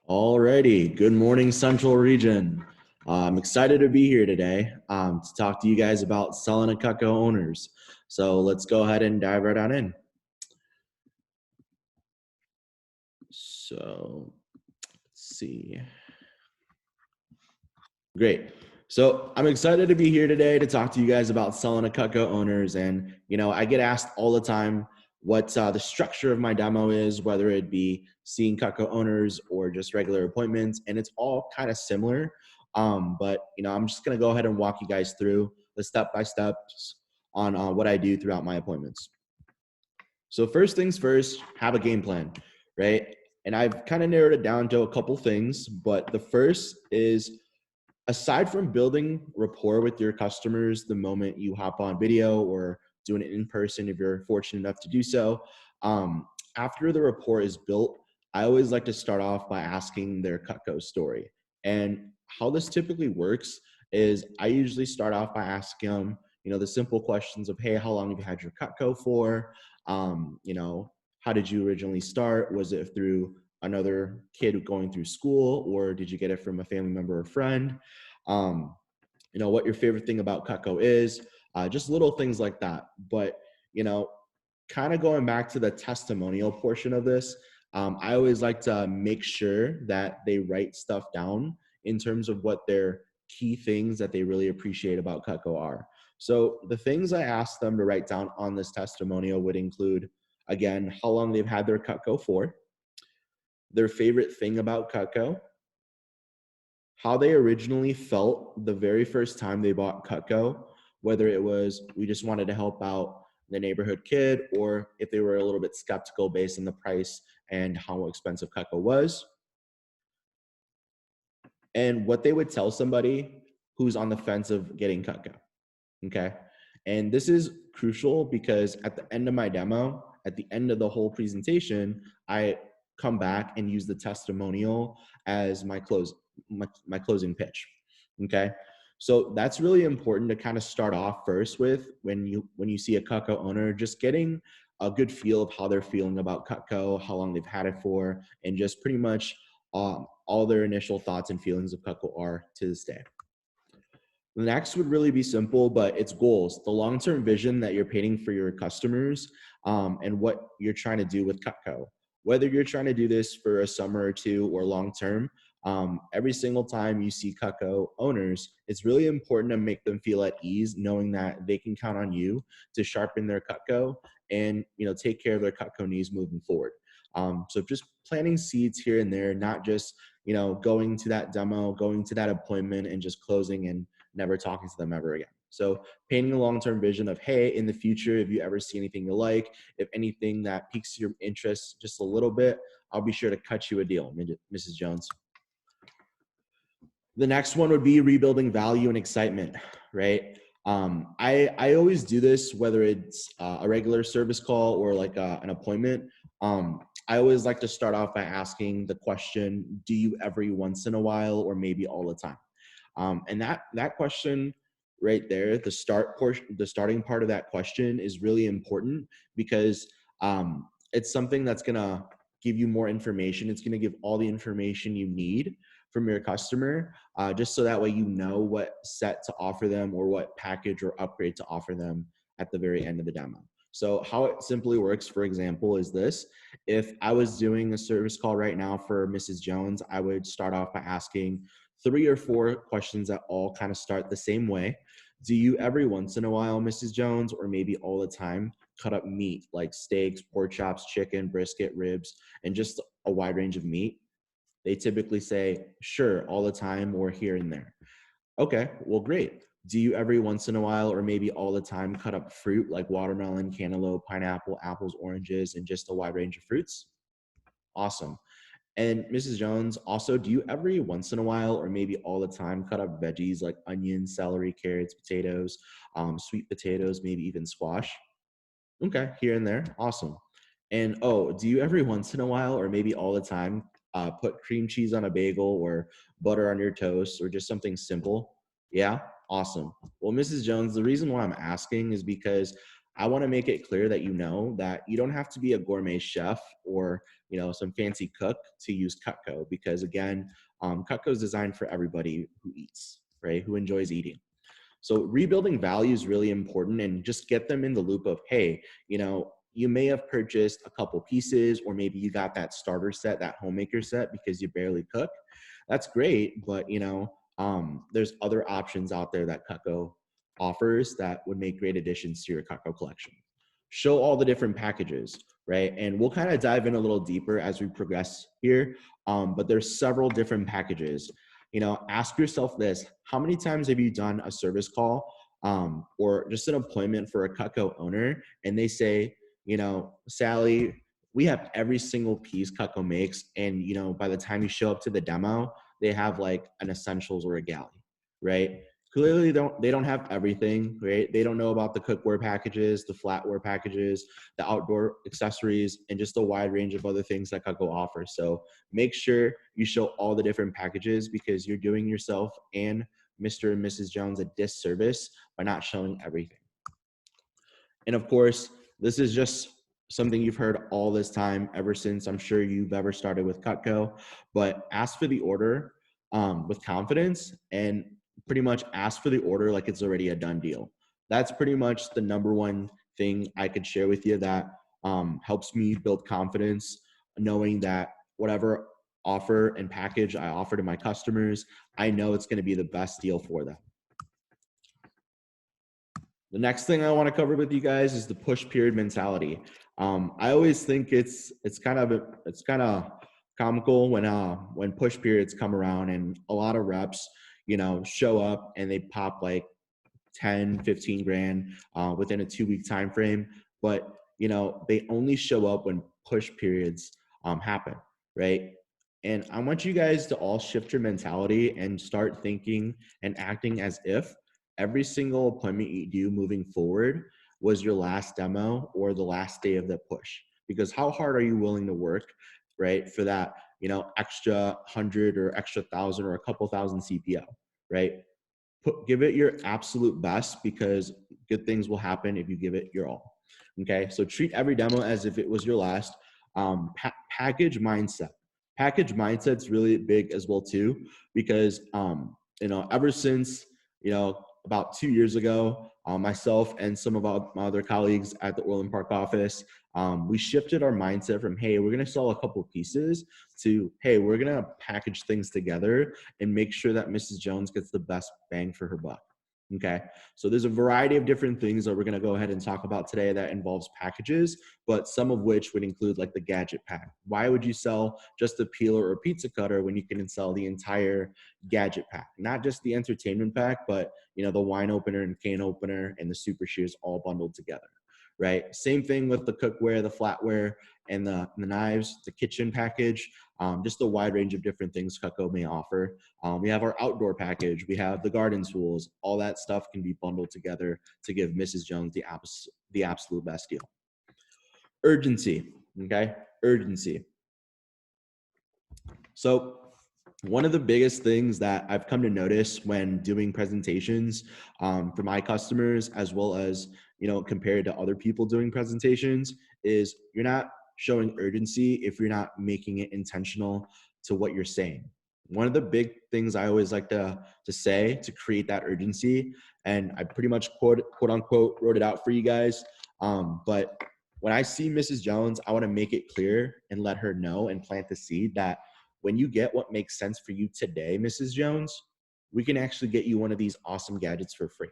Alrighty, good morning, Central Region. I'm excited to be here today to talk to you guys about selling to Cutco owners. So let's go ahead and dive right on in. So let's see. Great. So I'm excited to be here today to talk to you guys about selling to Cutco owners. And, I get asked all the time what the structure of my demo is, whether it be seeing Cutco owners or just regular appointments. And it's all kind of similar. But, I'm just going to go ahead and walk you guys through the step-by-steps on what I do throughout my appointments. So first things first, have a game plan, right? And I've kind of narrowed it down to a couple things, but the first is, aside from building rapport with your customers the moment you hop on video or doing it in person, if you're fortunate enough to do so, after the rapport is built, I always like to start off by asking their Cutco story. And how this typically works is I usually start off by asking them, the simple questions of, hey, how long have you had your Cutco for? How did you originally start? Was it through another kid going through school, or did you get it from a family member or friend? What your favorite thing about Cutco is, just little things like that. But, kind of going back to the testimonial portion of this, I always like to make sure that they write stuff down in terms of what their key things that they really appreciate about Cutco are. So the things I asked them to write down on this testimonial would include, again, how long they've had their Cutco for, their favorite thing about Cutco, how they originally felt the very first time they bought Cutco, whether it was we just wanted to help out the neighborhood kid, or if they were a little bit skeptical based on the price and how expensive Cutco was, and what they would tell somebody who's on the fence of getting Cutco. Okay. And this is crucial because at the end of my demo, at the end of the whole presentation, I come back and use the testimonial as my closing pitch. Okay. So that's really important to kind of start off first with when you see a Cutco owner, just getting a good feel of how they're feeling about Cutco, how long they've had it for, and just pretty much all their initial thoughts and feelings of Cutco are to this day. The next would really be simple, but it's goals, the long-term vision that you're painting for your customers, and what you're trying to do with Cutco. Whether you're trying to do this for a summer or two or long-term, every single time you see Cutco owners, it's really important to make them feel at ease, knowing that they can count on you to sharpen their Cutco and take care of their Cutco needs moving forward. So just planting seeds here and there, not just going to that demo, going to that appointment, and just closing and never talking to them ever again. So painting a long-term vision of, hey, in the future, if you ever see anything you like, if anything that piques your interest just a little bit, I'll be sure to cut you a deal, Mrs. Jones. The next one would be rebuilding value and excitement, right? I always do this, whether it's a regular service call or like an appointment. I always like to start off by asking the question, do you every once in a while or maybe all the time? And that question right there, the starting part of that question is really important because it's something that's gonna give you more information. It's gonna give all the information you need from your customer, just so that way you know what set to offer them or what package or upgrade to offer them at the very end of the demo. So how it simply works, for example, is this. If I was doing a service call right now for Mrs. Jones, I would start off by asking 3 or 4 questions that all kind of start the same way. Do you every once in a while, Mrs. Jones, or maybe all the time, cut up meat like steaks, pork chops, chicken, brisket, ribs, and just a wide range of meat? They typically say, sure, all the time or here and there. Okay, well, great. Do you every once in a while or maybe all the time cut up fruit like watermelon, cantaloupe, pineapple, apples, oranges, and just a wide range of fruits? Awesome. And Mrs. Jones, also, do you every once in a while or maybe all the time cut up veggies like onions, celery, carrots, potatoes, sweet potatoes, maybe even squash? Okay, here and there. Awesome. And oh, do you every once in a while or maybe all the time put cream cheese on a bagel or butter on your toast or just something simple? Yeah, awesome. Well, Mrs. Jones, the reason why I'm asking is because I want to make it clear that you know that you don't have to be a gourmet chef or some fancy cook to use Cutco, because again, Cutco is designed for everybody who eats, right? Who enjoys eating. So rebuilding value is really important, and just get them in the loop of, hey, you may have purchased a couple pieces, or maybe you got that starter set, that homemaker set because you barely cook. That's great, but there's other options out there that Cutco offers that would make great additions to your Cutco collection. Show all the different packages, right? And we'll kind of dive in a little deeper as we progress here. But there's several different packages. Ask yourself this: how many times have you done a service call or just an appointment for a Cutco owner, and they say, Sally, we have every single piece Cutco makes, and by the time you show up to the demo, they have like an essentials or a galley, right? Clearly they don't have everything, right? They don't know about the cookware packages, the flatware packages, the outdoor accessories, and just a wide range of other things that Cutco offers. So make sure you show all the different packages, because you're doing yourself and Mr. and Mrs. Jones a disservice by not showing everything. And of course, this is just something you've heard all this time, ever since I'm sure you've ever started with Cutco, but ask for the order with confidence, and pretty much ask for the order like it's already a done deal. That's pretty much the number one thing I could share with you that helps me build confidence, knowing that whatever offer and package I offer to my customers, I know it's going to be the best deal for them. The next thing I want to cover with you guys is the push period mentality. I always think it's kind of comical when push periods come around, and a lot of reps, show up and they pop like 10, 15 grand within a 2-week time frame. But they only show up when push periods happen, right? And I want you guys to all shift your mentality and start thinking and acting as if every single appointment you do moving forward was your last demo or the last day of the push. Because how hard are you willing to work, right, for that extra 100 or extra 1,000 or a couple thousand CPO, right? Give it your absolute best, because good things will happen if you give it your all. Okay, so treat every demo as if it was your last. Package mindset. Package mindset's really big as well too, because ever since about 2 years ago, myself and some of my other colleagues at the Orland Park office, we shifted our mindset from, hey, we're going to sell a couple pieces, to, hey, we're going to package things together and make sure that Mrs. Jones gets the best bang for her buck. Okay, so there's a variety of different things that we're going to go ahead and talk about today that involves packages, but some of which would include like the gadget pack. Why would you sell just a peeler or pizza cutter when you can sell the entire gadget pack? Not just the entertainment pack, but the wine opener and can opener and the super shears all bundled together, right? Same thing with the cookware, the flatware, and the knives, the kitchen package, just a wide range of different things Cutco may offer. We have our outdoor package, we have the garden tools, all that stuff can be bundled together to give Mrs. Jones the absolute best deal. Urgency, okay? Urgency. So one of the biggest things that I've come to notice when doing presentations for my customers, as well as compared to other people doing presentations, is you're not showing urgency if you're not making it intentional to what you're saying. One of the big things I always like to say to create that urgency, and I pretty much quote unquote wrote it out for you guys, but when I see Mrs. Jones, I want to make it clear and let her know and plant the seed that when you get what makes sense for you today, Mrs. Jones, we can actually get you one of these awesome gadgets for free,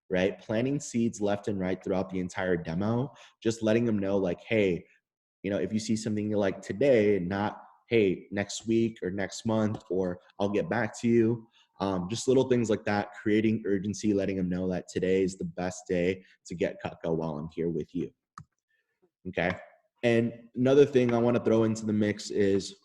right? Planting seeds left and right throughout the entire demo, just letting them know like, hey, if you see something you like today, not, hey, next week or next month, or I'll get back to you. Just little things like that, creating urgency, letting them know that today is the best day to get Cutco while I'm here with you. Okay. And another thing I want to throw into the mix is,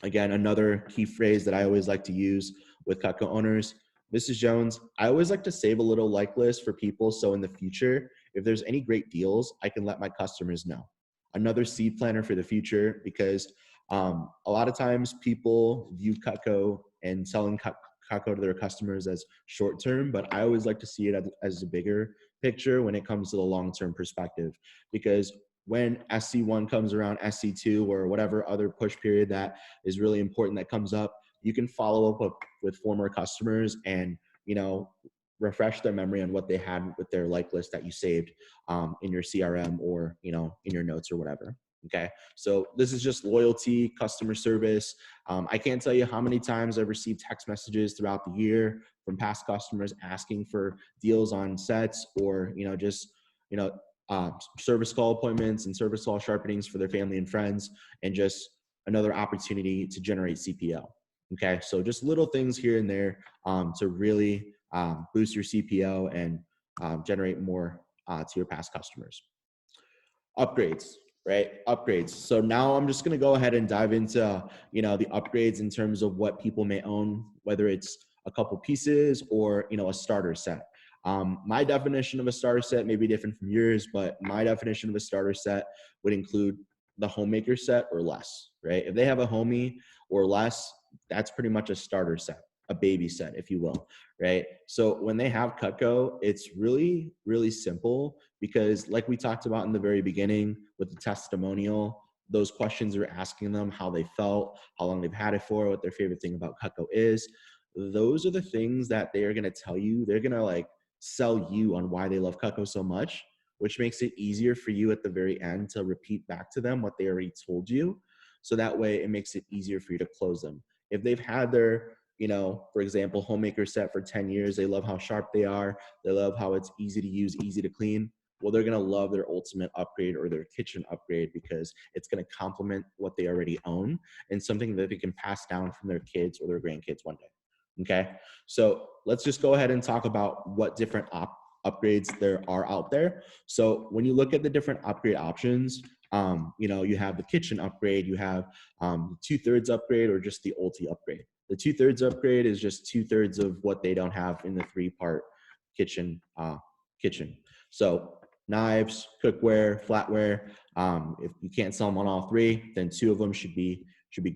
again, another key phrase that I always like to use with Cutco owners: Mrs. Jones, I always like to save a little like list for people, so in the future, if there's any great deals, I can let my customers know. Another seed planner for the future, because a lot of times people view Cutco and selling Cutco to their customers as short term, but I always like to see it as a bigger picture when it comes to the long-term perspective. Because when SC1 comes around, SC2 or whatever other push period that is really important that comes up, you can follow up with former customers and, refresh their memory on what they had with their like list that you saved in your CRM or, in your notes or whatever. Okay. So this is just loyalty, customer service. I can't tell you how many times I've received text messages throughout the year from past customers asking for deals on sets or, just, you know, service call appointments and service call sharpenings for their family and friends, and just another opportunity to generate CPO. Okay. So just little things here and there to really boost your CPO and generate more to your past customers. Upgrades, right? Upgrades. So now I'm just going to go ahead and dive into, the upgrades in terms of what people may own, whether it's a couple pieces or, a starter set. My definition of a starter set may be different from yours, but my definition of a starter set would include the homemaker set or less, right? If they have a homie or less, that's pretty much a starter set, a baby set, if you will, right? So when they have Cutco, it's really, really simple because like we talked about in the very beginning with the testimonial, those questions you're asking them, how they felt, how long they've had it for, what their favorite thing about Cutco is. Those are the things that they are going to tell you. They're going to sell you on why they love Cutco so much, which makes it easier for you at the very end to repeat back to them what they already told you. So that way it makes it easier for you to close them. If they've had their, for example, homemaker set for 10 years, they love how sharp they are. They love how it's easy to use, easy to clean. Well, they're going to love their ultimate upgrade or their kitchen upgrade because it's going to complement what they already own and something that they can pass down from their kids or their grandkids one day. Okay. So let's just go ahead and talk about what different upgrades there are out there. So when you look at the different upgrade options, you have the kitchen upgrade, you have 2/3 upgrade or just the ulti upgrade. The 2/3 upgrade is just 2/3 of what they don't have in the 3-part kitchen. So knives, cookware, flatware. If you can't sell them on all 3, then 2 of them should be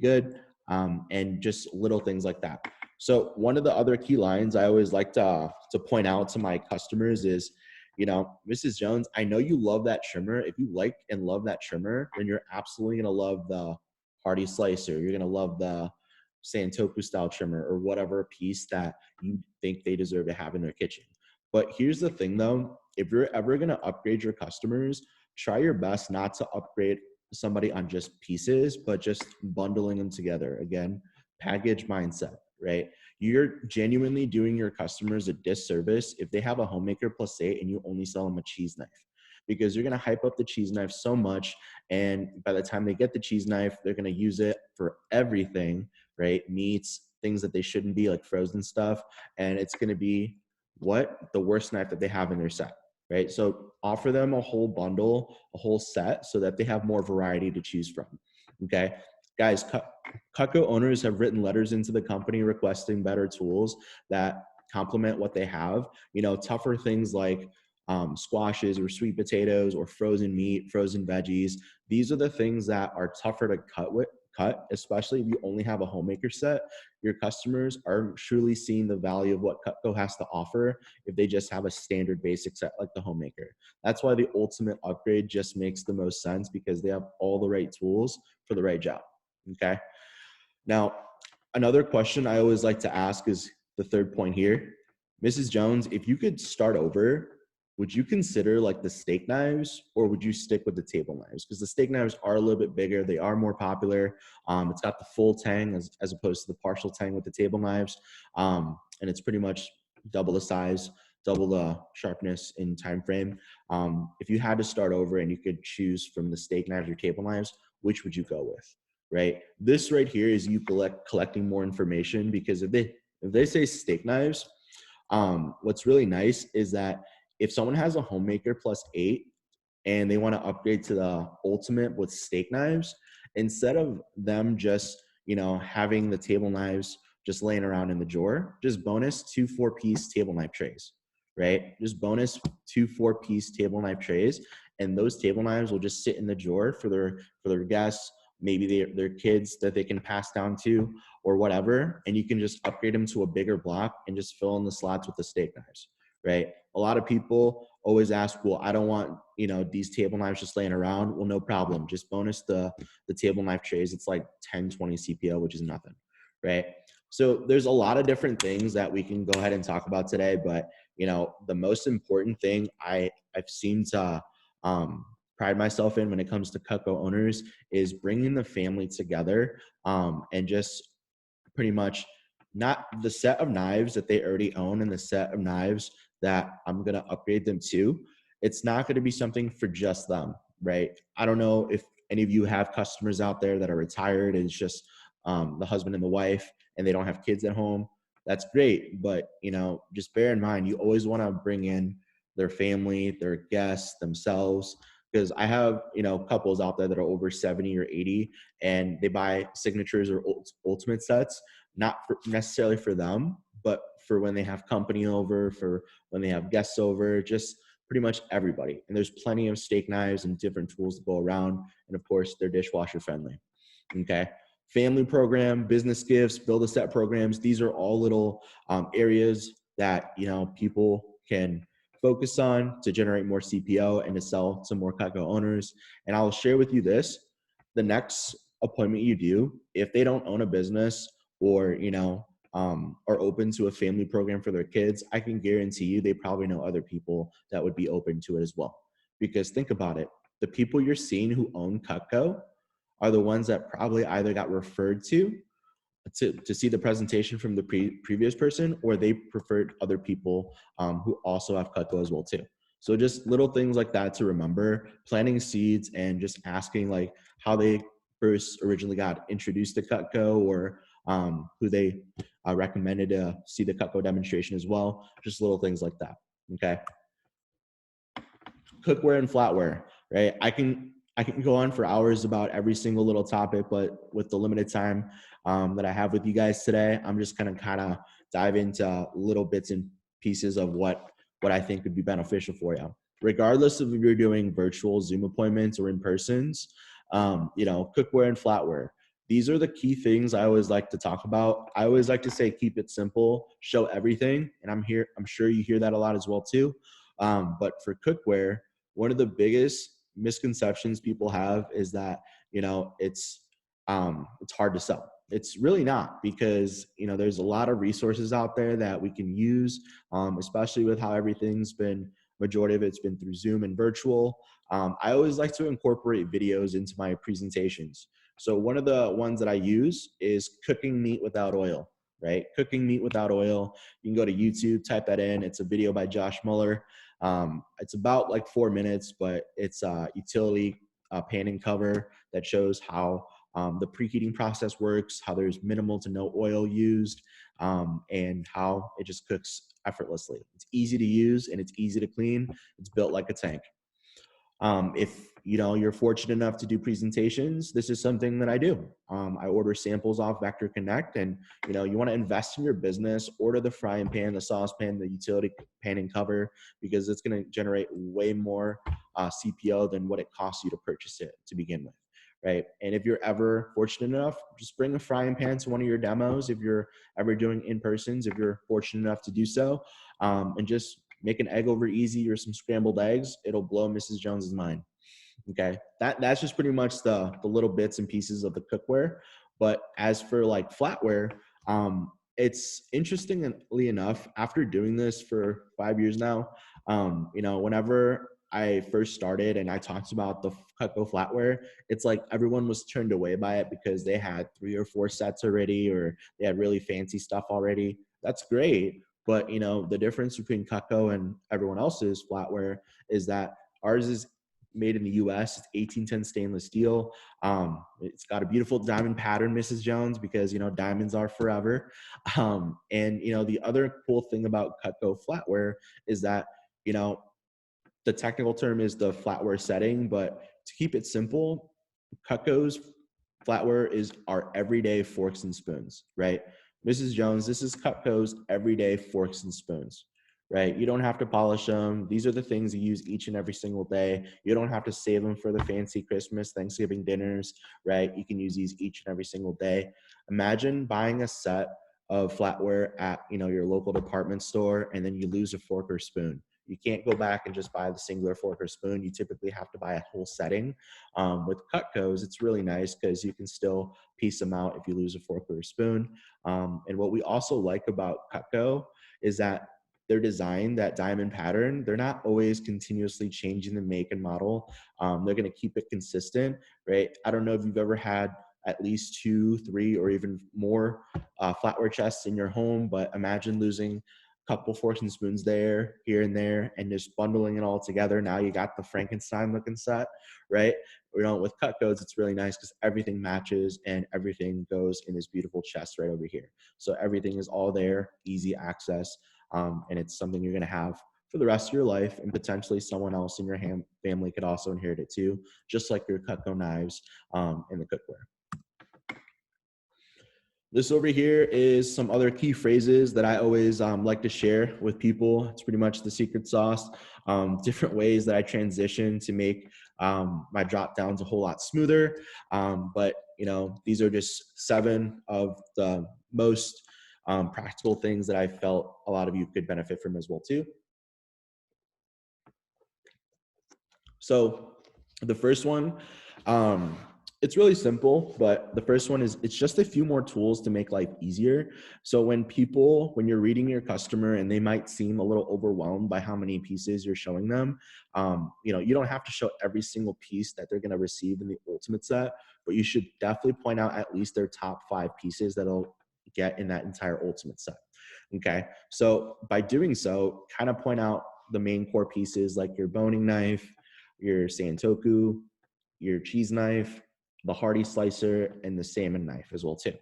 good. And just little things like that. So one of the other key lines I always like to point out to my customers is, Mrs. Jones, I know you love that trimmer. If you like and love that trimmer, then you're absolutely going to love the Hardy slicer. You're going to love the Santoku style trimmer or whatever piece that you think they deserve to have in their kitchen. But here's the thing though, if you're ever going to upgrade your customers, try your best not to upgrade somebody on just pieces, but just bundling them together. Again, package mindset, right? You're genuinely doing your customers a disservice if they have a homemaker +8 and you only sell them a cheese knife, because you're going to hype up the cheese knife so much. And by the time they get the cheese knife, they're going to use it for everything, right? Meats, things that they shouldn't be, like frozen stuff. And it's going to be the worst knife that they have in their set, right? So offer them a whole bundle, a whole set, so that they have more variety to choose from. Okay. Guys, Cutco owners have written letters into the company requesting better tools that complement what they have. Tougher things like squashes or sweet potatoes or frozen meat, frozen veggies. These are the things that are tougher to cut, especially if you only have a homemaker set. Your customers are truly seeing the value of what Cutco has to offer if they just have a standard basic set like the homemaker. That's why the ultimate upgrade just makes the most sense, because they have all the right tools for the right job. Okay. Now, another question I always like to ask is the third point here. Mrs. Jones, if you could start over, would you consider the steak knives, or would you stick with the table knives? Because the steak knives are a little bit bigger. They are more popular. It's got the full tang as opposed to the partial tang with the table knives. And it's pretty much double the size, double the sharpness in time frame. If you had to start over and you could choose from the steak knives or table knives, which would you go with? Right? This right here is you collecting more information, because if they say steak knives, what's really nice is that if someone has a homemaker +8 and they want to upgrade to the ultimate with steak knives, instead of them just, having the table knives just laying around in the drawer, just bonus 2 4-piece table knife trays, right? Just bonus 2 4-piece table knife trays. And those table knives will just sit in the drawer for their guests, maybe their kids that they can pass down to or whatever. And you can just upgrade them to a bigger block and just fill in the slots with the steak knives, right? A lot of people always ask, well, I don't want, these table knives just laying around. Well, no problem. Just bonus the table knife trays. It's like 10, 20 CPO, which is nothing, right? So there's a lot of different things that we can go ahead and talk about today, but the most important thing I've seen to pride myself in when it comes to Cutco owners is bringing the family together, and just pretty much not the set of knives that they already own and the set of knives that I'm going to upgrade them to. It's not going to be something for just them, right? I don't know if any of you have customers out there that are retired and it's just the husband and the wife and they don't have kids at home. That's great. But, just bear in mind, you always want to bring in their family, their guests, themselves, because I have, couples out there that are over 70 or 80 and they buy signatures or ultimate sets, not necessarily for them, but for when they have company over, for when they have guests over, just pretty much everybody. And there's plenty of steak knives and different tools to go around. And of course, they're dishwasher friendly. Okay. Family program, business gifts, build a set programs. These are all little areas that, people can focus on to generate more CPO and to sell to more Cutco owners. And I'll share with you this: the next appointment you do, if they don't own a business or, are open to a family program for their kids, I can guarantee you they probably know other people that would be open to it as well. Because think about it, the people you're seeing who own Cutco are the ones that probably either got referred to see the presentation from the previous person, or they preferred other people who also have Cutco as well too. So just little things like that to remember, planting seeds and just asking like how they first originally got introduced to Cutco, or who they recommended to see the Cutco demonstration as well. Just little things like that. Okay. Cookware and flatware, right? I can go on for hours about every single little topic, but with the limited time that I have with you guys today, I'm just gonna kind of dive into little bits and pieces of what I think would be beneficial for you, regardless of if you're doing virtual Zoom appointments or in persons. Cookware and flatware. These are the key things I always like to talk about. I always like to say, keep it simple, show everything, and I'm sure you hear that a lot as well too. But for cookware, one of the biggest misconceptions people have is that it's hard to sell. It's really not, because there's a lot of resources out there that we can use, especially with how everything's been, majority of it's been through Zoom and virtual. I always like to incorporate videos into my presentations. So one of the ones that I use is cooking meat without oil, right? Cooking meat without oil. You can go to YouTube, type that in. It's a video by Josh Muller. It's about like 4 minutes, but it's a utility pan and cover that shows how the preheating process works, how there's minimal to no oil used, and how it just cooks effortlessly. It's easy to use and it's easy to clean. It's built like a tank. If you're fortunate enough to do presentations, this is something that I do. I order samples off Vector Connect, and you want to invest in your business. Order the frying pan, the saucepan, the utility pan and cover, because it's going to generate way more CPO than what it costs you to purchase it to begin with, right? And if you're ever fortunate enough, just bring a frying pan to one of your demos. If you're ever doing in persons, if you're fortunate enough to do so, and just make an egg over easy or some scrambled eggs. It'll blow Mrs. Jones's mind. Okay. That's just pretty much the little bits and pieces of the cookware. But as for like flatware, it's interestingly enough, after doing this for 5 years now, whenever I first started and I talked about the Cutco flatware, it's like everyone was turned away by it because they had 3 or 4 sets already, or they had really fancy stuff already. That's great. But the difference between Cutco and everyone else's flatware is that ours is made in the US. It's 1810 stainless steel. It's got a beautiful diamond pattern, Mrs. Jones, because diamonds are forever. And the other cool thing about Cutco flatware is that the technical term is the flatware setting, but to keep it simple, Cutco's flatware is our everyday forks and spoons, right? Mrs. Jones, this is Cutco's everyday forks and spoons, right? You don't have to polish them. These are the things you use each and every single day. You don't have to save them for the fancy Christmas, Thanksgiving dinners, right? You can use these each and every single day. Imagine buying a set of flatware at, your local department store, and then you lose a fork or spoon. You can't go back and just buy the singular fork or spoon. You typically have to buy a whole setting. With Cutcos, it's really nice because you can still piece them out if you lose a fork or a spoon. And what we also like about Cutco is that their design, that diamond pattern, they're not always continuously changing the make and model. They're going to keep it consistent, right? I don't know if you've ever had at least 2, 3, or even more flatware chests in your home, but imagine losing a couple forks and spoons there, here and there, and just bundling it all together. Now you got the Frankenstein looking set, right? With Cutcos, it's really nice because everything matches and everything goes in this beautiful chest right over here. So everything is all there, easy access, and it's something you're going to have for the rest of your life, and potentially someone else in your family could also inherit it too, just like your Cutco knives and the cookware. This over here is some other key phrases that I always like to share with people. It's pretty much the secret sauce. Different ways that I transition to make my drop downs a whole lot smoother. But these are just 7 of the most practical things that I felt a lot of you could benefit from as well too. So the first one, it's really simple, but the first one is it's just a few more tools to make life easier. So when you're reading your customer and they might seem a little overwhelmed by how many pieces you're showing them, you don't have to show every single piece that they're going to receive in the ultimate set, but you should definitely point out at least their top 5 pieces that they'll get in that entire ultimate set. Okay. So by doing so, kind of point out the main core pieces like your boning knife, your santoku, your cheese knife, the hearty slicer, and the salmon knife as well too,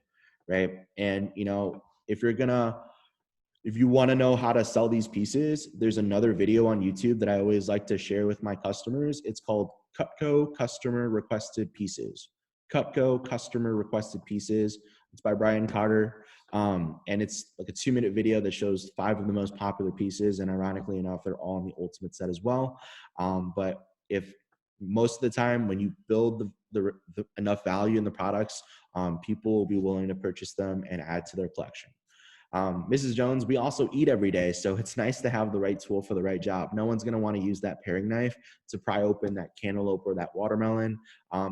right? And if you want to know how to sell these pieces, there's another video on YouTube that I always like to share with my customers. It's called Cutco Customer Requested Pieces. Cutco Customer Requested Pieces. It's by Brian Carter. And it's like a 2-minute video that shows 5 of the most popular pieces. And ironically enough, they're all in the ultimate set as well. But if most of the time when you build the enough value in the products, people will be willing to purchase them and add to their collection. Mrs. Jones, we also eat every day, so it's nice to have the right tool for the right job. No one's going to want to use that paring knife to pry open that cantaloupe or that watermelon.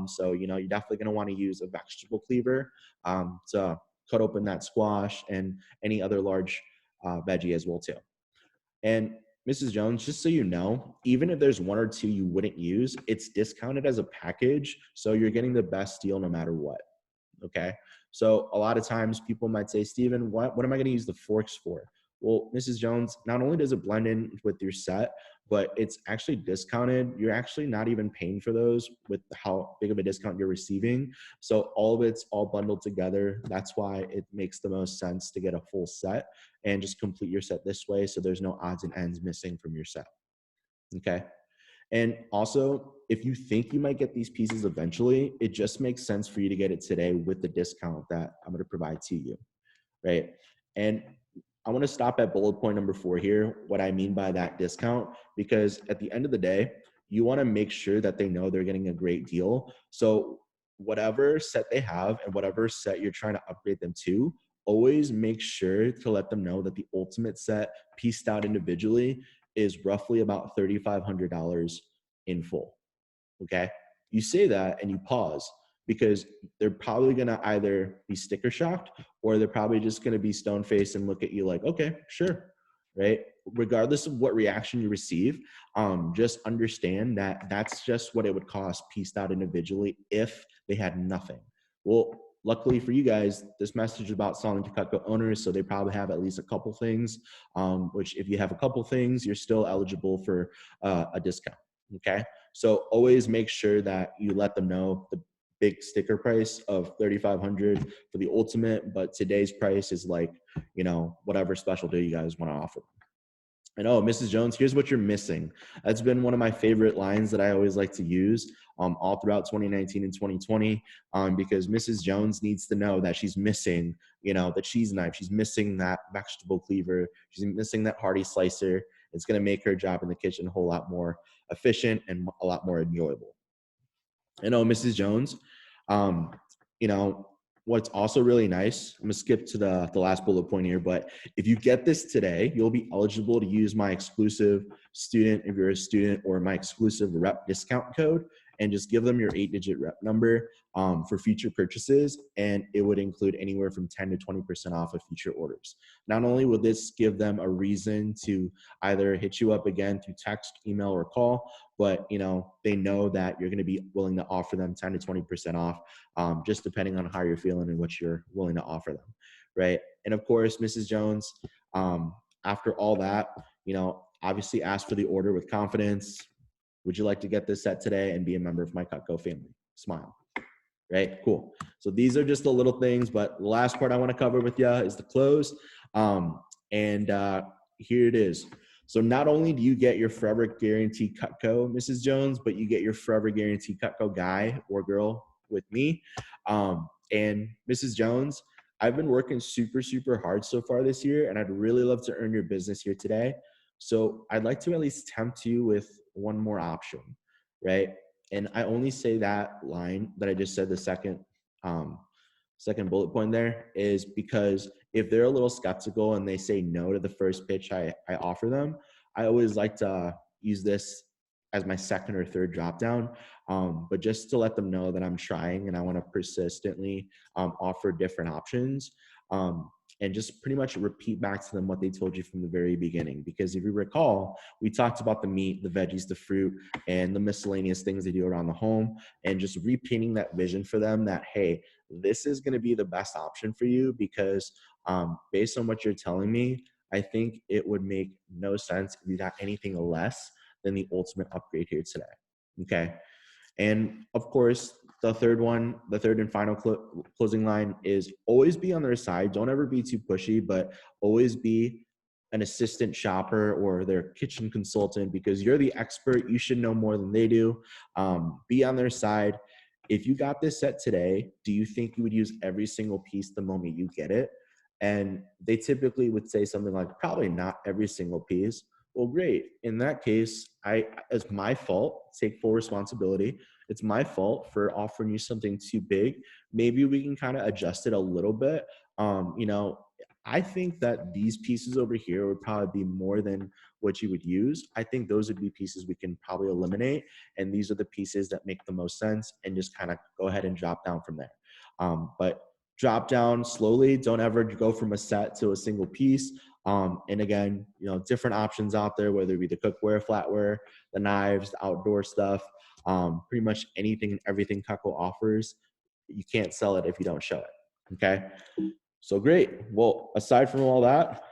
So you're definitely going to want to use a vegetable cleaver to cut open that squash and any other large veggie as well too. And Mrs. Jones, just so you know, even if there's 1 or 2 you wouldn't use, it's discounted as a package, so you're getting the best deal no matter what. Okay. So a lot of times people might say, Steven, what am I going to use the forks for? Well, Mrs. Jones, not only does it blend in with your set, but it's actually discounted. You're actually not even paying for those with how big of a discount you're receiving. So all of it's all bundled together. That's why it makes the most sense to get a full set and just complete your set this way. So there's no odds and ends missing from your set. Okay. And also, if you think you might get these pieces eventually, it just makes sense for you to get it today with the discount that I'm going to provide to you, right? And I want to stop at bullet point number 4 here, what I mean by that discount, because at the end of the day, you want to make sure that they know they're getting a great deal. So whatever set they have and whatever set you're trying to upgrade them to, always make sure to let them know that the ultimate set pieced out individually is roughly about $3,500 in full. Okay. You say that and you pause because they're probably going to either be sticker shocked or they're probably just going to be stone faced and look at you like, okay, sure. Right. Regardless of what reaction you receive, just understand that that's just what it would cost pieced out individually if they had nothing. Well, luckily for you guys, this message is about selling to Cutco owners, so they probably have at least a couple things, which if you have a couple things, you're still eligible for a discount, okay? So always make sure that you let them know the big sticker price of $3,500 for the ultimate, but today's price is like, whatever special deal you guys want to offer. And oh, Mrs. Jones, here's what you're missing. That's been one of my favorite lines that I always like to use all throughout 2019 and 2020 because Mrs. Jones needs to know that she's missing, the cheese knife. She's missing that vegetable cleaver. She's missing that hearty slicer. It's going to make her job in the kitchen a whole lot more efficient and a lot more enjoyable. And oh, Mrs. Jones, um, you know, what's also really nice, I'm gonna skip to the last bullet point here, but if you get this today, you'll be eligible to use my exclusive student, if you're a student, or my exclusive rep discount code, and just give them your 8-digit rep number for future purchases, and it would include anywhere from 10 to 20% off of future orders. Not only will this give them a reason to either hit you up again through text, email, or call, but they know that you're going to be willing to offer them 10 to 20% off, just depending on how you're feeling and what you're willing to offer them, right? And of course, Mrs. Jones, after all that, obviously ask for the order with confidence. Would you like to get this set today and be a member of my Cutco family? Smile. Right? Cool. So these are just the little things, but the last part I want to cover with you is the close. And here it is. So not only do you get your forever guarantee Cutco, Mrs. Jones, but you get your forever guarantee Cutco guy or girl with me. And Mrs. Jones, I've been working super, super hard so far this year, and I'd really love to earn your business here today. So I'd like to at least tempt you with one more option, right? And I only say that line that I just said, the second bullet point there, is because if they're a little skeptical and they say no to the first pitch I offer them, I always like to use this as my second or third drop down, but just to let them know that I'm trying and I want to persistently offer different options. And just pretty much repeat back to them what they told you from the very beginning. Because if you recall, we talked about the meat, the veggies, the fruit, and the miscellaneous things they do around the home, and just repainting that vision for them that, hey, this is going to be the best option for you because based on what you're telling me, I think it would make no sense if you got anything less than the ultimate upgrade here today. Okay. And of course, the third and final closing line is always be on their side. Don't ever be too pushy, but always be an assistant shopper or their kitchen consultant because you're the expert. You should know more than they do. Be on their side. If you got this set today, do you think you would use every single piece the moment you get it? And they typically would say something like, probably not every single piece. Well, great. In that case, it's my fault. Take full responsibility. It's my fault for offering you something too big. Maybe we can kind of adjust it a little bit. I think that these pieces over here would probably be more than what you would use. I think those would be pieces we can probably eliminate. And these are the pieces that make the most sense and just kind of go ahead and drop down from there. But drop down slowly. Don't ever go from a set to a single piece. And again, different options out there, whether it be the cookware, flatware, the knives, the outdoor stuff, pretty much anything and everything Cutco offers. You can't sell it if you don't show it. Okay. So great. Well, aside from all that,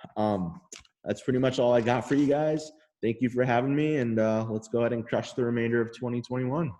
that's pretty much all I got for you guys. Thank you for having me, and let's go ahead and crush the remainder of 2021.